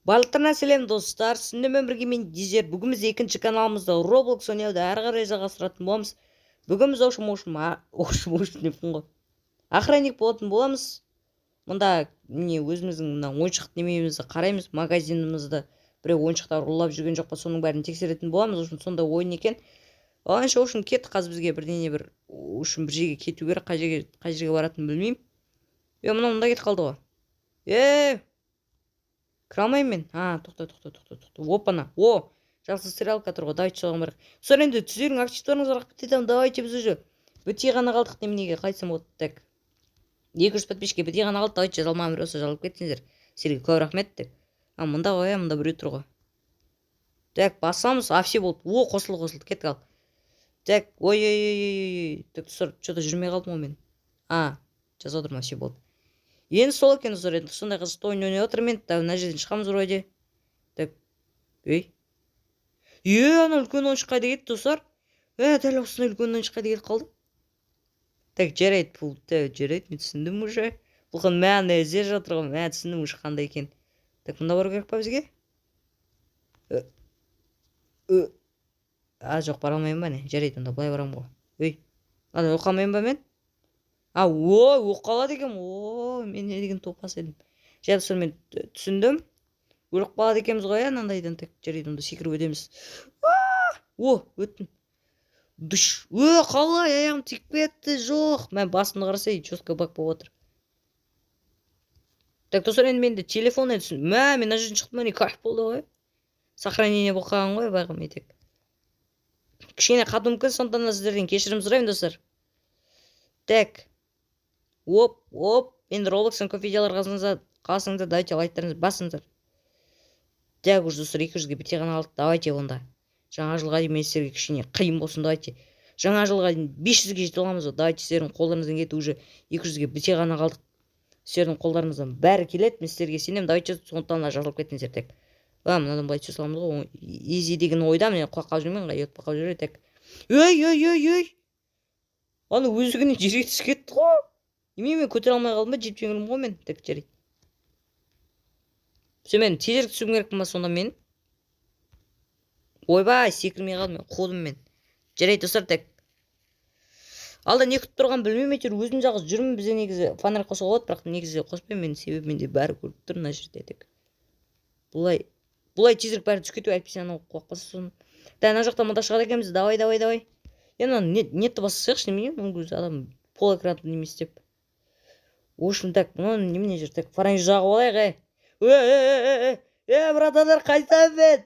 Барлықтарына сәлем достар, сіздермен бірге мен Дизер. Бүгін біз екінші каналымызда Roblox ойнауды әрі қарай жалғастыратын боламыз. Бүгін біз охранник болатын боламыз. Мұнда міне өзіміздің мына ойыншық немемізді қараймыз, магазинімізді. Біреу ойыншықтар ұрлап жүрген жоқ па, соның бәрін тексеретін боламыз. Сонда ойын екен. Алайша кетті қазір бізге бірдеңе бір жерге кету керек, қай жерге баратынын білмеймін. Мына кетіп қалды ғой. Кіре алмаймын мен. Тоқта. Опана. Жақсы стрелка тұр ғой. Давайте соған барайық. Sonra енді сіздердің активтарыңызға рахмет етемін. Давайте біз уже бітей ғана қалдық неменеге қайтсам болады. Так. 200 подписчикке бітей ғана қалды. Давайте жазалмаған біреу болса жазылып кеттіңіздер. Сіздерге көп рахмет. Так. Мында ғой, мында біреу тұр ғой. Так, басамыз. Все болды. Қосылды. Кетті қал. Так, ой. Так, что-то жүрмей қалдым ғой мен. Жазып отырмын, все болды. Енді сол екен достар, енді сондай қызықты ойын ойнап отырмын. Мына жерден шығамыз вроде. Так. Ана үлкен ойыншық қайда кетті достар? Дәл осындай үлкен ойыншық қайда кетіп қалды? Так, жарайды, бұл жарайды, мен түсіндім уже. Бұлқан мәні іздеп жатыр ғой, мен түсіндім уже қандай екен. Так, мұнда бару керек па бізге? Жоқ, бара алмаймын ба не? Жарайды, мұнда былай барамын ғой. Ана оқа алмаймын ба мен? Оқалады екен. Мен не деген топас едім. Жарайды, соны мен түсіндім. Өліп қалады екенбіз ғой, анандайдан. Так, жарайды, онда секіріп өтеміз. Өттім. Дүш. Қалай, аяғым тиіп кетті. Жоқ. Мен басымды қарасай, жестко бак болып отыр. Так, достар, енді менде телефон еді. Мен мына жерден шықтым, не кайф болды ғой. Сохранение болып қалған ғой, байғым етек. Кішкене қату мүмкін, сондықтан сіздерден кешірім сұраймын, достар. Так. Енді Roblox'тан көп видеолар қалсаңыздар, давайте лайктарыңызды басыңыздар. Так, уже достар, 200-ге бітей ғана қалдық. Давайте онда. Жаңа жылға дейін мен сіздерге кішкене қиын болсын, давайте. Жаңа жылға дейін 500-ге жетіп аламыз. Давайте сіздердің қолдарыңыздан кетті, уже 200-ге бітей ғана қалдық. Сіздердің қолдарыңыздан бәрі келеді. Мен сіздерге сенемін. Давайте сондықтан жазылып кеттіңіздер. Так. Мынадан былай түсе саламыз ғой. Изи деген ойда мен құлап қалып жүрмін, ұятып қалып жүреді. Так. Аны өзігінен жерге түсіп кетті ғой. Мен көтере алмай қалдым ба, жетпей қалдым ғой мен. Так, жарайды. Мен тезірек түсуім керек па сонда мен? Ойбай, секірмей қалдым, мен қодым мен. Жарайды, достар, так. Алда не күтіп тұрған білмеймін, әйтеуір өзім жалғыз жүрмін. Бізде негізі фонарь қосуға болады, бірақ негізі қоспаймын мен, себебі менде бәрі көріп тұр мына жерде. Так. Бұлай тезірек бәрі түсіп кету, әйтпесе анау қуақпаса соны. Да, ана жақта мұнда шығады екенбіз. Давай. Енді нетті бассайықшы, немене? Өзі адам пол экранды неме істеп. Так, мұны немене жүр? Так, фонарь жағып алайық, братандар, қайтам мен.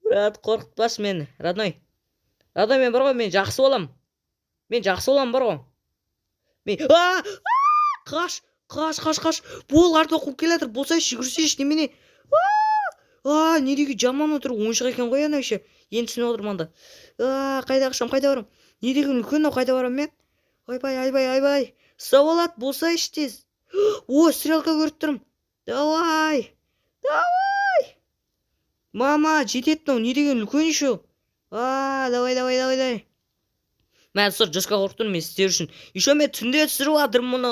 Брат, қорқытпашы мені, родной. Родной, мен бар ғой, мен жақсы болам. Бар ғой. Қаш. Бол, арты оқып келатыр, болсайшы, жүгірсейші, немене. Не деге жаман отыр, ойыншық екен ғой, ана еще. Енді түсініп отырмын анда. Қайда қашам, қайда барам? Не деген үлкен, қайда барам мен? Айбай. Сау болады, болсайшы тез. Стрелка көріп тұрмын. Давай. Мама, жететін, не деген үлкен еще. Давай. Мен сұр жасқа қорқып тұрмын, мен сіздер үшін. Еще мен түнде түсіріп жатырмын мұны.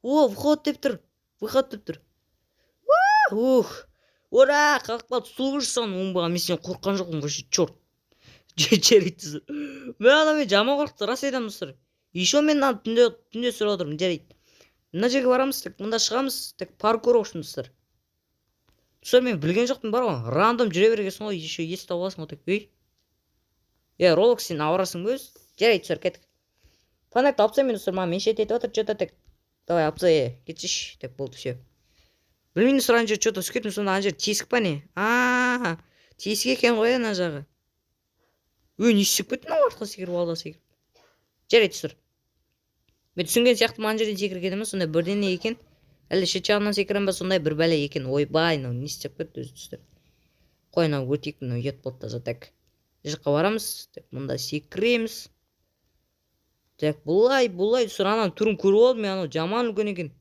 Выход деп тұр. Ура, қалып сұлғыш сан, оңбаған, мен сен қорққан жоқпын, вообще, черт. Жарайды. Мен жаман қорқты, рас едім, достар. Еще мен түнде түсіріп отырмын, жарайды. Мына жерге барамыз, мұнда шығамыз, паркур оқшын, достар. Достар, мен білген жоқпын, бар ғой, рандом жүре бергесін ғой, еще ес тауып аласың ғой, Roblox сен ауырасың өз. Жарайды, достар, кеттік. Фонарьды алып тастаймын, достар, маған меншет етіп отыр, что-то так. Давай, алып тастайық, кетші. Так, болды, все. Білмеймін, достар, ана жер что-то түсіп кеттім, сонда ана жер тесік па не? Тесік екен ғой, ана жағы. Не түсіп кетті, ана артқа секіріп алды. Жарайды, достар. Мен түсінген сияқты ана жерден секіргенім, сондай бірдеңе екен. Әлі шет жағынан секірем ба, сондай бір бәле екен. Ойбай, не істеп кетті өзі, достар. Қой, өтейік, ұят болды таза. Так. Жаққа барамыз. Так, мұнда секіреміз. Так, бұлай, достар, анан түрін көріп алдым, мен жаман үлкен екен.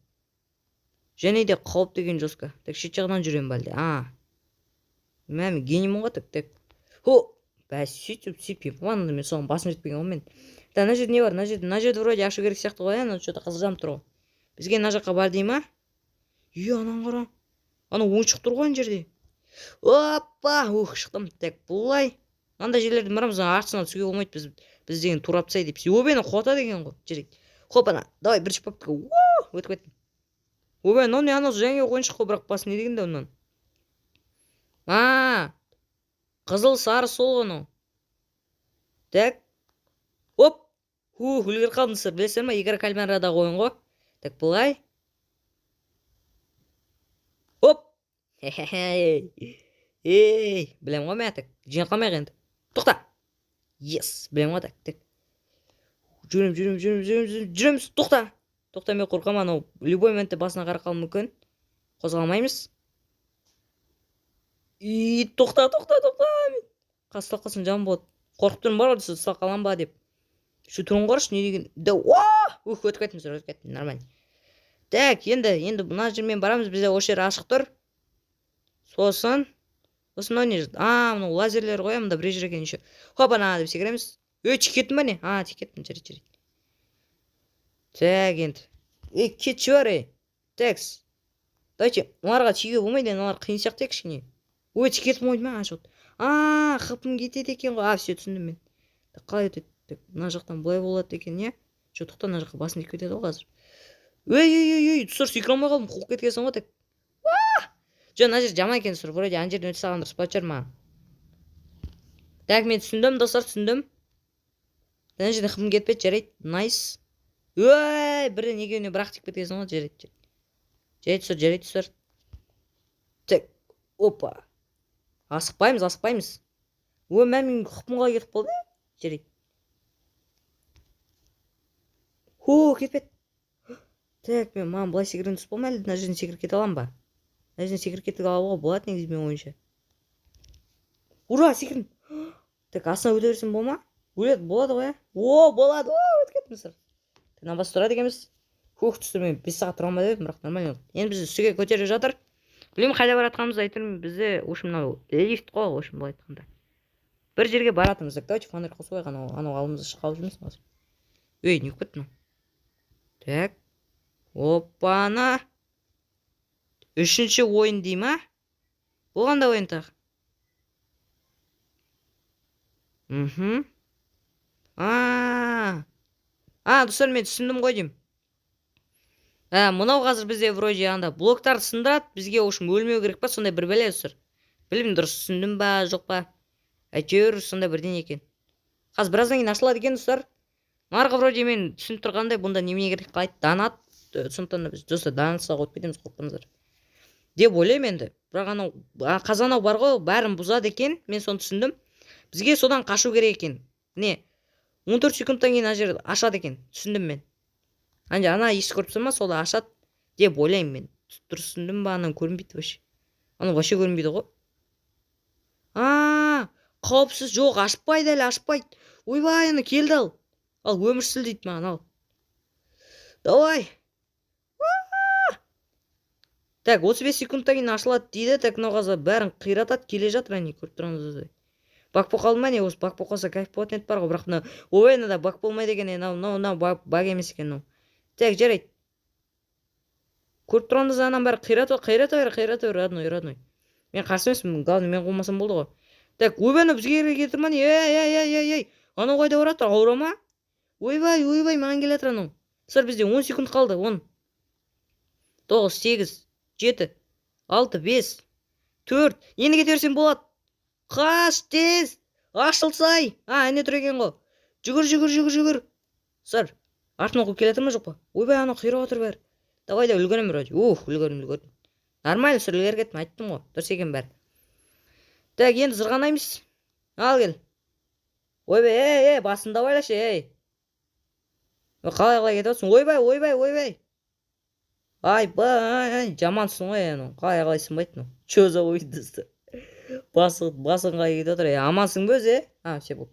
Және де қауіп деген жосқа. Так, шет жағынан жүрем бәлде. Мен генеймін ғой, так. Сөйтіп. Мен соған басым жетпеген ғой мен. Ана жерде не бар? Ана жерде вроде ашу керек сияқты ғой, ана что-то қызғам тұр ғой. Бізге ана жаққа бар дей ма? Анан қара. Ана ойыншық тұр ғой ана жерде. Опа, шықтым. Так, бұлай. Андай жерлерден барамыз, артысына түсуге болмайды, біз деген турап тастайды деп. Ойбай, қуата деген ғой. Жарайды. Хоп, ана, давай бірінші папка. Өтіп кеттім. Ойбай, не анау жаңа ойыншық қой, бірақ басы не дегенде онан. Қызыл сары сол анау. Так. Оп. Үлгеріп қалдыңыздар, білесіздер ма? Игра кальмарадағы ойын ғой. Так, бұлай. Оп. Ей, білем ғой мен так. Жеңіп қалмайық енді. Тоқта. Yes, білем ғой так. Жүреміз. Тоқта. Тоқта, мен қорқам, анау любой моментте басына қара қалуы мүмкін. Қозғалмаймыз. Тоқта. Қастық қалсын жан болады. Қорқып тұрмын бар ғой, ұстап қалам ба деп. Шу тұрын қаршы, не деген. Өтіп кеттім, нормально. Так, енді мына жермен барамыз, бізде осы жер ашық тұр. Сосын мынау не? Мынау лазерлер ғой, мында бір жер екен еще. Хоп, ана деп секіреміз. Тикеттім ба не? Тикеттім, жарайды. Так, енді. Кетші бар, Такс. Дайте, оларға тиге болмайды, олар қиын сияқты кішкене. Тикеттім ойды ма? Қыпым кетеді екен ғой. Все, түсіндім мен. Қалай өтеді? Мына жақтан былай болады екен, не? Тоқта, мына жаққа басын кетеді ғой қазір. Тұсыр, секіре алмай қалдым, қуып кеткенсің ғой, так. Мына жер жаман екен, сұр, вроде ана жерден өте салған дұрыс болатын шығар маған. Так, мен түсіндім, достар, түсіндім. Ана жерден қыпым кетпеді, жарайды, найс. Бірден екеуіне бірақ тек кеткенсің ғой, жарайды. Жарайды, тұсыр. Так, опа. Асықпаймыз. Мен қыпымға кетіп қалды, жарайды. Кетпеді. Так, маған бұлай секірген түс болма әлі, мына жерден секіріп кете алам ба? Мына жерден секіріп кетіп алуға болады негізі мен ойынша. Ура, секірдім. Так, астына өте берсем болма? Болады ғой, болады, өтіп кеттім сыр. Мына бас тұрады екенбіз. Түстір, мен 5 сағат тұра алмай едім, бірақ нормально. Енді бізді үстіге көтеріп жатыр. Білмеймін қайда баратқанымызды айтырмын, бізде мынау лифт қой, былай айтқанда. Бір жерге баратырмыз. Давайте фонарь қосып қойған, анау алдымызда шығып жүрміз қазір. Не кетті мынау? Так. Опана. 3-ші ойын дей ма? Болғанда ойын тағы. Достар, мен түсіндім ғой дейм. Мынау қазір бізде вроде анда блоктарды сындырады, бізге ошым өлмеу керек па, сондай бір бәле достар. Білмеймін, дұрыс түсіндім ба, жоқ па. Әйтеуір сондай бірден екен. Қазір біраздан кейін ашылады екен достар. Нарғы вроде мен түсініп тұрғандай, бұнда немене керек қалайды, данат. Сондықтан біз достар данатса қойып кетеміз, қорықпаңыздар. Деп ойлаймын енді. Бірақ анау қазанау бар ғой, бәрін бұзады екен, мен соны түсіндім. Бізге содан қашу керек екен. Не? 14 секундтан кейін ана жерді ашады екен, түсіндім мен. Ана есік көріп тұрма, солда ашады деп ойлаймын мен. Дұрыс түсіндім ба, анан көрінбейді вообще. Ана вообще көрінбейді ғой. Қауіпсіз жоқ, ашпайды әлі, ашпайды. Ойбай, ана келді ал. Ал өмірсіл дейді маған, ал. Давай. Так, 35 секундтан кейін ашылады дейді. Так, мынау қазір бәрін қиратады, келе жатыр, әне көріп тұрғаныңыздай. Бак по қалды ма не? Осы бак по қалса кайф болатын еді бар ғой, бірақ ойында бак болмайды екен, мынау баг емес екен. Так, жарайды. Көріп тұрғаныңыз анан бәрі қирата бер, родной. Мен қарсы емеспін, главное мен қылмасам болды ғой. Так, ойбай, бізге кетір ма не? Анау қайда барады, ауыра ма? Ойбай, маған келе жатыр анау. Сыр, бізде 10 секунд қалды, 10. 9, 8, 7, 6, 5, 4. Енді кете берсем болады. Қаш, тез. Ашылсай. Әне тұр екен ғой. Жүгір. Сыр, артынан қуып келе жатыр ма жоқ па? Ойбай, анау қирап отыр бәрі. Давай да үлгерем вроде. Үлгердім. Нормально, сыр, үлгеріп кеттім, айттым ғой. Дұрыс екен бәрі. Так, енді зырғанаймыз. Ал кел. Ойбай, басында байлашы, Қалай кетіп отырсың? Ойбай. Айбай, жамансың ғой, қалай сынбайды, Чё за ойдысы? Басың қай кетіп отыр, амансың бө өзі, все болды.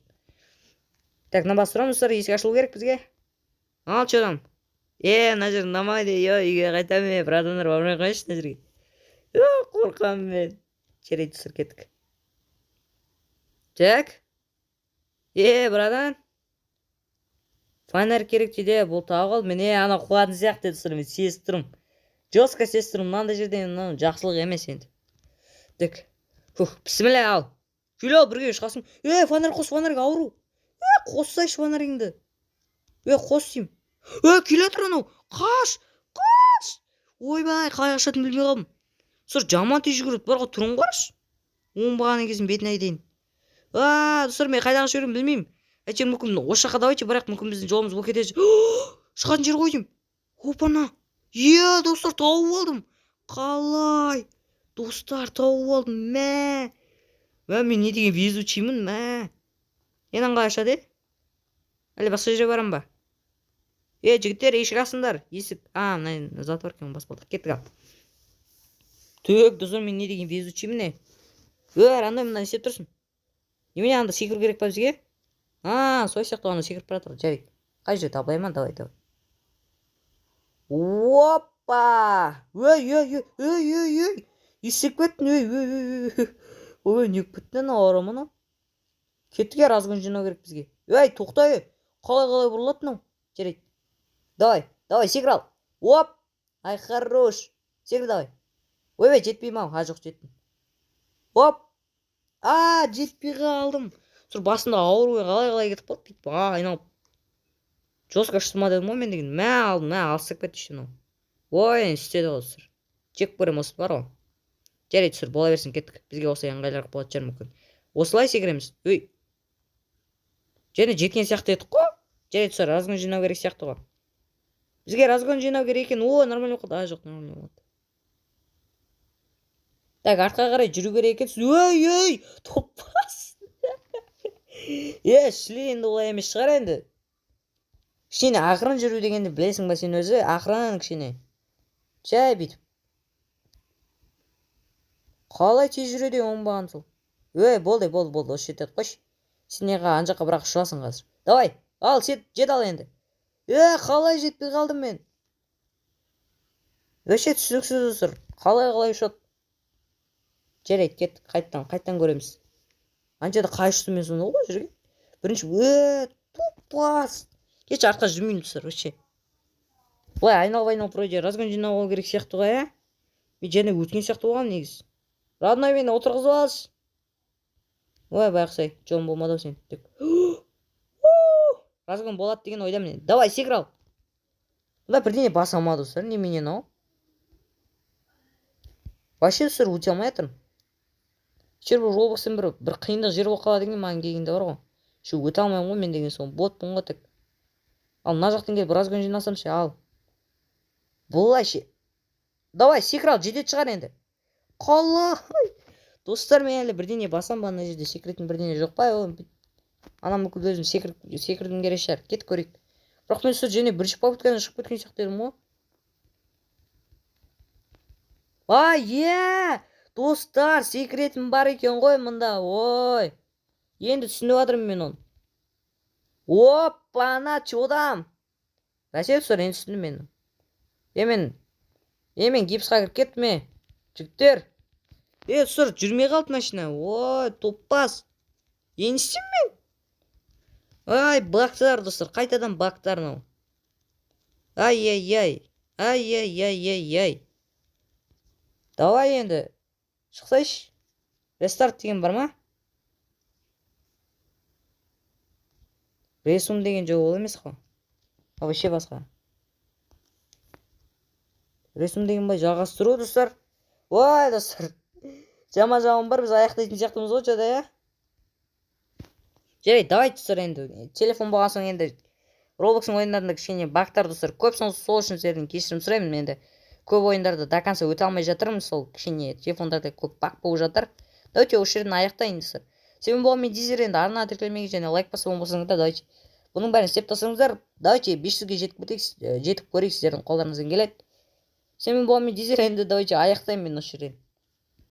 Так, мына бас тұрамыз, есік ашылу керек бізге. Ал, чөдам. Мына жер ұнамайды, үйге қайтамын, братандар, бармай қойшы мына жерге. Қорқамын мен. Жарайды, сыр кеттік. Так. Братан. Фонарь керек дейді, бұл тауып ал. Мен ана қуатын сияқты деді, мен сезіп тұрмын. жестко сестрім мынандай жерде мынау жақсылық емес енді. Так. Бісміллә ал. Жүле бірге шығасың. Фонарь қос, фонарьға ауру. Қоссайшы фонаріңді. Қос деймін. Келе тұр анау. Қаш. Ойбай, қалай қашатынын білмей қалдым. Достар, жаман тез жүгіреді. Барға тұрын қарашы. Оңбаған кезін бетін айтайын. Достар, мен қайдағы жүремін білмеймін. Әйтеуір мүмкін осы жаққа давайте, бірақ мүмкін біздің жолымыз болып кетеді. Шығатын жер қойдым. Опана. Достар, тауып алдым. Қалай? Достар, тауып алдым. Мен не деген везучиймін, Енен қалай ашады? Әлі басқа жерге барам ба? Жігіттер, есік ашыңдар. Есік. Мына затворканың бас болды. Кеттік ал. Достар, мен не деген везучиймін не? Андай мына істеп тұрсын. Немене анда секіру керек па бізге? Сол сияқты ана секіріп бара тұр. Жарайды. Қай жерде табылайма? Давай. Опа! Есік беттін. Не беттін ауыры мұны? Кеттіге разгон жинау керек бізге. Тоқтай. Қалай бұрылады мынау? Жарайды. Давай, секір ал. Оп! Ай, хорош. Секір давай. Жетпейм ау. Жоқ, жеттім. Оп! Жетпей қалдым. Сұр басында ауыр қалай кетіп қалды дейді. Айналып. Жостқа шытыма дедім ғой мен деген. Алдым, алсақ кетті іште мынау. Істеді ғой сұр. Чек көрем осы бар ғой. Жарайды сұр, бола берсін, кеттік. Бізге осылай ыңғайлырақ болады шығар мүмкін. Осылай секіреміз. Және жеткен сияқты едік қой. Жарайды сұр, разгон жинау керек сияқты ғой. Бізге разгон жинау керек екен. Нормально оқылды. Жоқ, нормально оқылды. Так, артқа қарай жүру керек екен. Топпас. Шлейінді олай емес шығар енді. Кішкене ақырын жүру дегенді білесің ба сен өзі? Ақырын кішкене. Жай бүйтіп. Қалай тез жүреді оңбаған сол. Болды. Осы жетеді қойшы. Сен неға анжаққа бірақ ұшасың қазір. Давай, ал, жет ал енді. Қалай жетпей қалдым мен. Түсініксіз ұсыр. Қалай ұшады. Жарайды, кеттік, қайттан көреміз. Анчада қайшысы мен сонда ғой жүрген. Бірінші, топпас. Кеш артқа жүрмейін тұсыр, өше. Айналып пройде, разгон жинау ол керек сияқты ғой, Мен және өткен сияқты болған негіз. Родной мені отырғызып алшы. Байқсай, жолым болмады сен. Разгон болады деген ойдамын. Давай, секір ал. Бұда бірдеңе баса алмады ұсыр, неменен ау? Вообще ұсыр, өте алмай атырым. Бұл Roblox'ын бір қиындық жер болып қалады деген маған келгенде бар ғой. Өте алмайым ғой мен деген соң. Ботпын ғой тек. Ал, мына жақтан келіп разгон жинасам ше, ал. Бұлай ше. Давай, секір ал, жетет шығар енді. Қалай? Достар, мен әлі бірдеңе басам ба, ана жерде секіретін бірдеңе жоқ па? Ана мүмкін өзім секірдің керек шығар. Кет көрейік. Бірақ мен сөз және бірінші попыткадан шығып кеткен сияқты едім ғой. Достар, секретім бар екен ғой мұнда. Енді түсініп жатырмын мен оны. Оппана, чудам. Бәсе достар, енді түсіндім мен. Мен гипсқа кіріп кеттім ме? Жігіттер. Достар, жүрмей қалды машина. Топпас. Еністім мен. Бақтар достар, қайтадан бақтар нау. Ай. Давай енді. Шықсайшы. Рестарт деген бар ма? Ресум деген жоқ ол емес қой. Вообще басқа. Ресум деген бай жалғастыру достар. Достар. Жама-жаман бар, біз аяқтайтын сияқтымыз ғой жада, Жарайды, давай достар енді. Телефон болған соң енді Roblox'ың ойындарында кішкене бақтар достар. Көп сол үшін сіздерден кешірім сұраймын енді. Көп ойындарды до конца өте алмай жатырмын, сол кішкене телефондарда көп бақ болып жатыр. Давайте осы жерден аяқтайын достар. Сен болған мен дизер енді арна тіркелмеге және лайк басып болмасаңыздар, давайте. Бұның бәрін істеп тастаңыздар. Давайте 500-ге жетіп көрейік, сіздердің қолдарыңыздан келеді. Сен болған мен дизер енді давайте аяқтайын мен осы жерден.